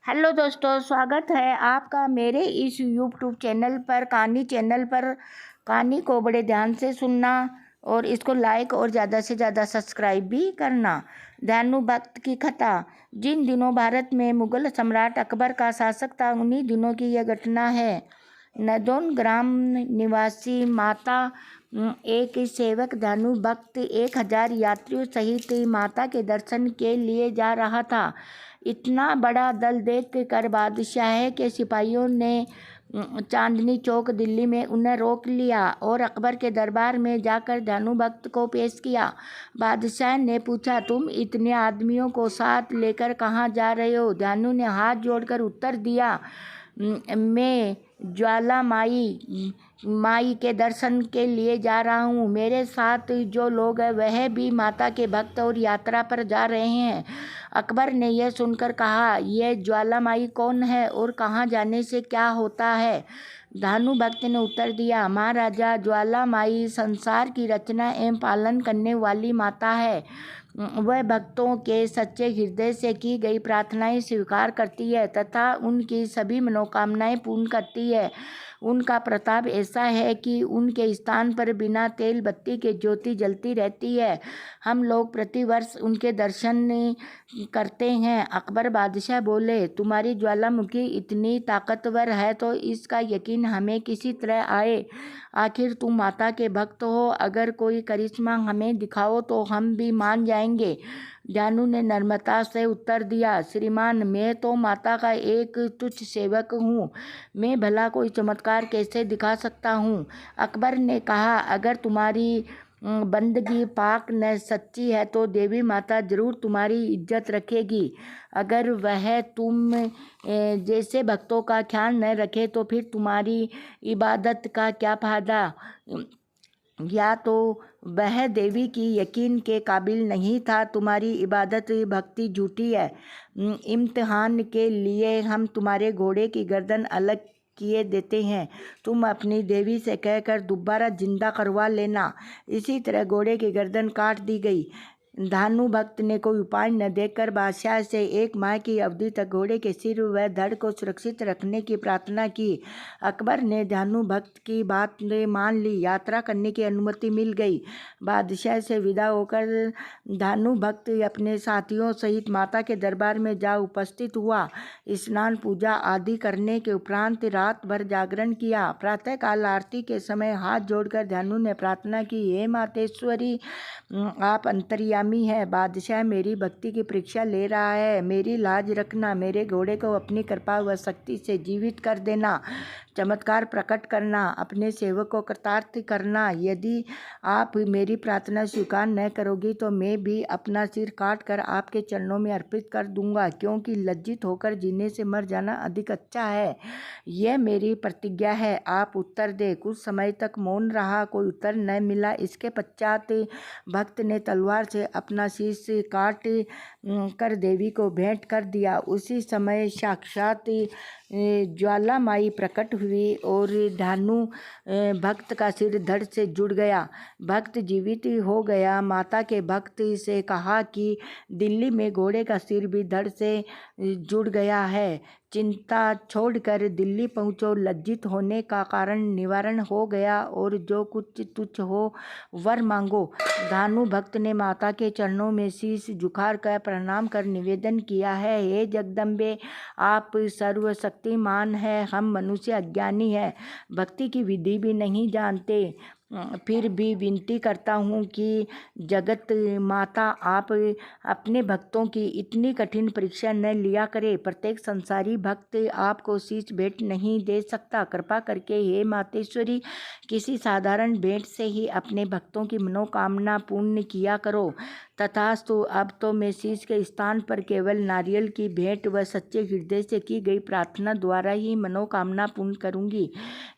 Hello दोस्तों, स्वागत है आपका मेरे इस यूट्यूब चैनल पर। कहानी को बड़े ध्यान से सुनना और इसको लाइक और ज़्यादा से ज़्यादा सब्सक्राइब भी करना। ध्यानु भक्त की कथा। जिन दिनों भारत में मुगल सम्राट अकबर का शासक था, उन्हीं दिनों की यह घटना है। नदौन ग्राम निवासी माता एक सेवक ध्यानु भक्त 1000 यात्रियों सहित माता के दर्शन के लिए जा रहा था। इतना बड़ा दल देख कर बादशाह के सिपाहियों ने चांदनी चौक दिल्ली में उन्हें रोक लिया और अकबर के दरबार में जाकर ध्यानु भक्त को पेश किया। बादशाह ने पूछा, तुम इतने आदमियों को साथ लेकर कहाँ जा रहे हो? ध्यानु ने हाथ जोड़कर उत्तर दिया, मैं ज्वाला माई के दर्शन के लिए जा रहा हूँ। मेरे साथ जो लोग हैं वह भी माता के भक्त और यात्रा पर जा रहे हैं। अकबर ने यह सुनकर कहा, यह ज्वाला माई कौन है और कहाँ जाने से क्या होता है? ध्यानु भक्त ने उत्तर दिया, महाराजा, ज्वाला माई संसार की रचना एवं पालन करने वाली माता है। वह भक्तों के सच्चे हृदय से की गई प्रार्थनाएं स्वीकार करती है तथा उनकी सभी मनोकामनाएं पूर्ण करती है। उनका प्रताप ऐसा है कि उनके स्थान पर बिना तेल बत्ती के ज्योति जलती रहती है। हम लोग प्रतिवर्ष उनके दर्शन करते हैं। अकबर बादशाह बोले, तुम्हारी ज्वालामुखी इतनी ताकतवर है तो इसका यकीन हमें किसी तरह आए। आखिर तुम माता के भक्त हो, अगर कोई करिश्मा हमें दिखाओ तो हम भी मान जाएंगे। ध्यानु ने नम्रता से उत्तर दिया, श्रीमान, मैं तो माता का एक तुच्छ सेवक हूँ। मैं भला कोई चमत्कार कैसे दिखा सकता हूँ? अकबर ने कहा, अगर तुम्हारी बंदगी पाक न सच्ची है तो देवी माता जरूर तुम्हारी इज्जत रखेगी। अगर वह तुम जैसे भक्तों का ख्याल न रखे तो फिर तुम्हारी इबादत का क्या फायदा? या तो वह देवी की यकीन के काबिल नहीं था, तुम्हारी इबादत भक्ति झूठी है। इम्तिहान के लिए हम तुम्हारे घोड़े की गर्दन अलग किए देते हैं। तुम अपनी देवी से कहकर दोबारा जिंदा करवा लेना। इसी तरह घोड़े की गर्दन काट दी गई। ध्यानु भक्त ने कोई उपाय न देखकर बादशाह से 1 माह की अवधि तक घोड़े के सिर व धड़ को सुरक्षित रखने की प्रार्थना की। अकबर ने ध्यानु भक्त की बात मान ली। यात्रा करने की अनुमति मिल गई। बादशाह से विदा होकर ध्यानु भक्त अपने साथियों सहित माता के दरबार में जा उपस्थित हुआ। स्नान पूजा आदि करने के उपरांत रात भर जागरण किया। प्रातःकाल आरती के समय हाथ जोड़कर ध्यानु ने प्रार्थना की, हे मातेश्वरी, आप अंतर्यामी है। बादशाह मेरी भक्ति की परीक्षा ले रहा है। मेरी लाज रखना, मेरे घोड़े को अपनी कृपा व शक्ति से जीवित कर देना, चमत्कार प्रकट करना, अपने सेवक को कृतार्थ करना। यदि आप मेरी प्रार्थना स्वीकार न करोगी तो मैं भी अपना सिर काट कर आपके चरणों में अर्पित कर दूंगा, क्योंकि लज्जित होकर जीने से मर जाना अधिक अच्छा है। यह मेरी प्रतिज्ञा है। आप उत्तर दे। कुछ समय तक मौन रहा, कोई उत्तर न मिला। इसके पश्चात भक्त ने तलवार से अपना शीश काट कर देवी को भेंट कर दिया। उसी समय साक्षात ज्वाला माई प्रकट हुई और ध्यानु भक्त का सिर धड़ से जुड़ गया। भक्त जीवित हो गया। माता के भक्त से कहा कि दिल्ली में घोड़े का सिर भी धड़ से जुड़ गया है। चिंता छोड़कर दिल्ली पहुँचो। लज्जित होने का कारण निवारण हो गया और जो कुछ तुच्छ हो वर मांगो। ध्यानु भक्त ने माता के चरणों में शीश झुकाकर प्रणाम कर निवेदन किया है, हे जगदम्बे, आप सर्वशक्तिमान है। हम मनुष्य अज्ञानी है, भक्ति की विधि भी नहीं जानते। फिर भी विनती करता हूँ कि जगत माता आप अपने भक्तों की इतनी कठिन परीक्षा न लिया करे। प्रत्येक संसारी भक्त आपको शीश भेंट नहीं दे सकता। कृपा करके हे मातेश्वरी, किसी साधारण भेंट से ही अपने भक्तों की मनोकामना पूर्ण किया करो। तथास्तु। अब तो मैं शीश के स्थान पर केवल नारियल की भेंट व सच्चे हृदय से की गई प्रार्थना द्वारा ही मनोकामना पूर्ण करूंगी।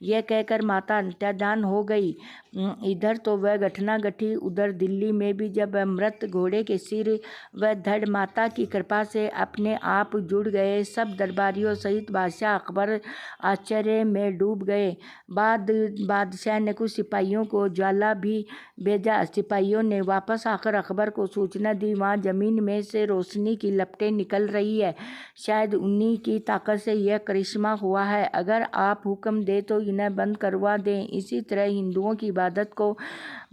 यह कहकर माता अंतर्धान हो गई। इधर तो वह घटना घटी, उधर दिल्ली में भी, जब मृत घोड़े के सिर व धड़ माता की कृपा से अपने आप जुड़ गए। सब दरबारियों सहित बादशाह अकबर आश्चर्य में डूब गए। बादशाह ने कुछ सिपाहियों को ज्वाला भी भेजा। सिपाहियों ने वापस आकर अकबर को सूचना दी, वहाँ जमीन में से रोशनी की लपटें निकल रही है। शायद उन्हीं की ताकत से यह करिश्मा हुआ है। अगर आप हुक्म दे तो इन्हें बंद करवा दें। इसी तरह हिंदुओं की इबादत को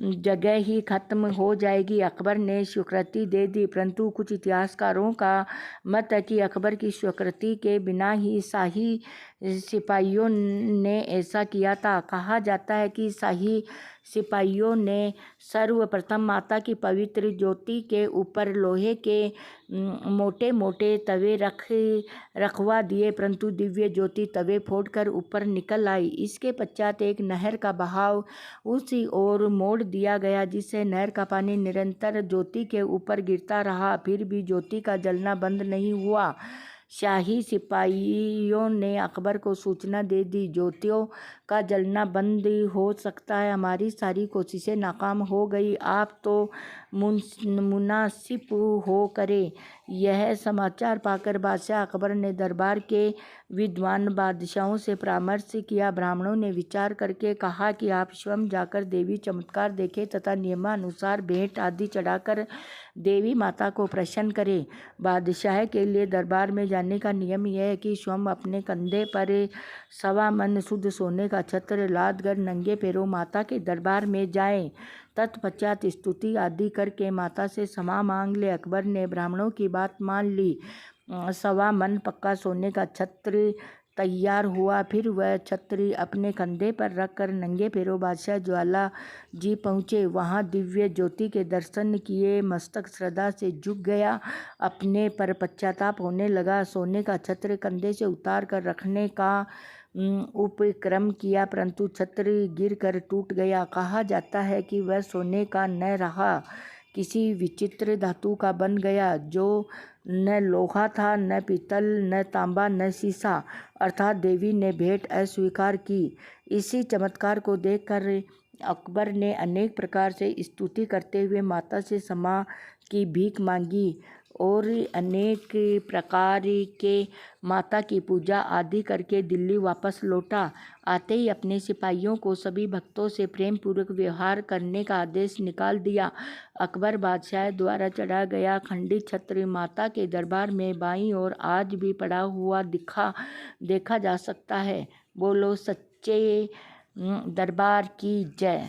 जगह ही खत्म हो जाएगी। अकबर ने स्वीकृति दे दी, परंतु कुछ इतिहासकारों का मत है कि अकबर की स्वीकृति के बिना ही शाही सिपाहियों ने ऐसा किया था। कहा जाता है कि शाही सिपाहियों ने सर्वप्रथम माता की पवित्र ज्योति के ऊपर लोहे के मोटे मोटे तवे रखवा दिए, परंतु दिव्य ज्योति तवे फोड़कर ऊपर निकल आई। इसके पश्चात एक नहर का बहाव उसी ओर मोड़ दिया गया, जिससे नहर का पानी निरंतर ज्योति के ऊपर गिरता रहा, फिर भी ज्योति का जलना बंद नहीं हुआ। शाही सिपाहियों ने अकबर को सूचना दे दी, ज्योतियों का जलना बंद हो सकता है, हमारी सारी कोशिशें नाकाम हो गई, आप तो मुनासिब हो करे। यह समाचार पाकर बादशाह अकबर ने दरबार के विद्वान बादशाहों से परामर्श किया। ब्राह्मणों ने विचार करके कहा कि आप स्वयं जाकर देवी चमत्कार देखें तथा नियमानुसार भेंट आदि चढ़ाकर देवी माता को प्रसन्न करें। बादशाह के लिए दरबार में जाने का नियम यह है कि स्वयं अपने कंधे पर 1.25 मन शुद्ध सोने का छत्र लाद कर नंगे पैरों माता के दरबार में जाएं। तत्पश्चात स्तुति आदि करके माता से क्षमा मांग ले। अकबर ने ब्राह्मणों की बात मान ली। 1.25 मन पक्का सोने का छत्र तैयार हुआ। फिर वह छत्री अपने कंधे पर रखकर नंगे पैरों बादशाह ज्वाला जी पहुँचे। वहाँ दिव्य ज्योति के दर्शन किए, मस्तक श्रद्धा से झुक गया, अपने पर पश्चाताप होने लगा। सोने का छत्र कंधे से उतार कर रखने का उपक्रम किया, परंतु छत्र गिरकर टूट गया। कहा जाता है कि वह सोने का न रहा, किसी विचित्र धातु का बन गया, जो न लोहा था, न पीतल, न तांबा, न शीशा, अर्थात देवी ने भेंट अस्वीकार की। इसी चमत्कार को देखकर अकबर ने अनेक प्रकार से स्तुति करते हुए माता से क्षमा की भीख मांगी और अनेक प्रकार के माता की पूजा आदि करके दिल्ली वापस लौटा। आते ही अपने सिपाहियों को सभी भक्तों से प्रेम पूर्वक व्यवहार करने का आदेश निकाल दिया। अकबर बादशाह द्वारा चढ़ा गया खंडित छत्र माता के दरबार में बाईं ओर आज भी पड़ा हुआ देखा जा सकता है। बोलो सच्चे दरबार की जय।